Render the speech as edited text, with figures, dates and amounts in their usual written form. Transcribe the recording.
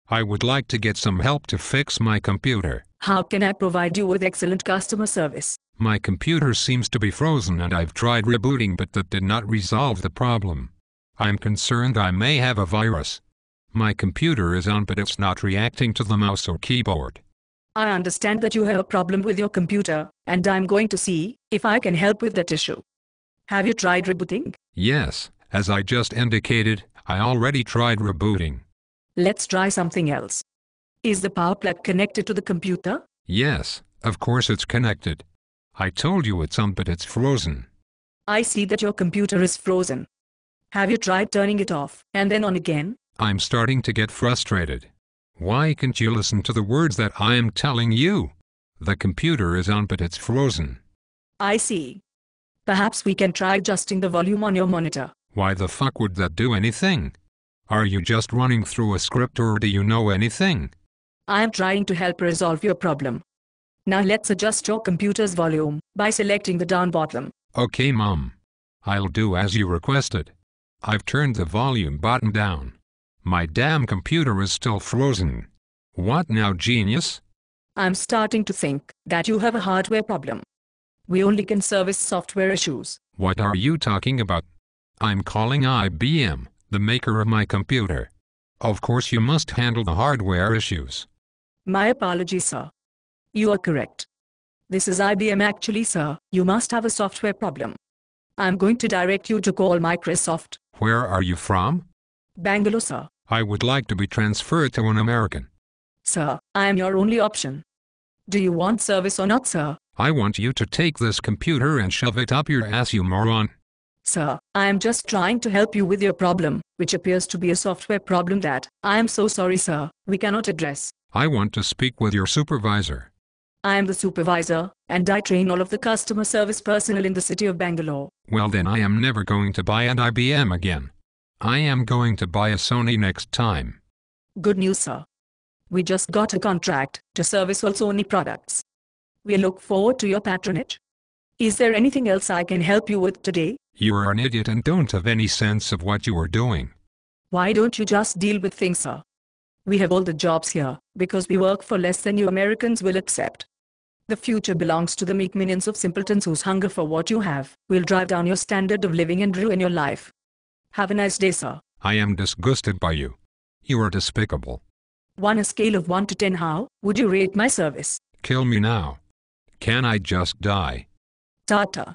I would like to get some help to fix my computer. How can I provide you with excellent customer service? My computer seems to be frozen and I've tried rebooting, but that did not resolve the problem. I'm concerned I may have a virus. My computer is on, but it's not reacting to the mouse or keyboard. I understand that you have a problem with your computer, and I'm going to see if I can help with that issue. Have you tried rebooting? Yes, as I just indicated, I already tried rebooting. Let's try something else. Is the power plug connected to the computer? Yes, of course it's connected. I told you it's on, but it's frozen. I see that your computer is frozen. Have you tried turning it off and then on again? I'm starting to get frustrated. Why can't you listen to the words that I am telling you? The computer is on, but it's frozen. I see. Perhaps we can try adjusting the volume on your monitor. Why the fuck would that do anything? Are you just running through a script, or do you know anything? I am trying to help resolve your problem. Now let's adjust your computer's volume by selecting the down bottom. Okay, Mom. I'll do as you requested. I've turned the volume button down. My damn computer is still frozen. What now, genius? I'm starting to think that you have a hardware problem. We only can service software issues. What are you talking about? I'm calling IBM, the maker of my computer. Of course you must handle the hardware issues. My apologies, sir. You are correct. This is IBM actually, sir. You must have a software problem. I'm going to direct you to call Microsoft. Where are you from? Bangalore, sir. I would like to be transferred to an American. Sir, I am your only option. Do you want service or not, sir? I want you to take this computer and shove it up your ass, you moron. Sir, I am just trying to help you with your problem, which appears to be a software problem that, I am so sorry, sir, we cannot address. I want to speak with your supervisor. I am the supervisor, and I train all of the customer service personnel in the city of Bangalore. Well then, I am never going to buy an IBM again. I am going to buy a Sony next time. Good news, sir. We just got a contract to service all Sony products. We look forward to your patronage. Is there anything else I can help you with today? You are an idiot and don't have any sense of what you are doing. Why don't you just deal with things, sir? We have all the jobs here, because we work for less than you Americans will accept. The future belongs to the meek millions of simpletons whose hunger for what you have will drive down your standard of living and ruin your life. Have a nice day, sir. I am disgusted by you. You are despicable. On a scale of 1 to 10, how would you rate my service? Kill me now. Can I just die? Tata.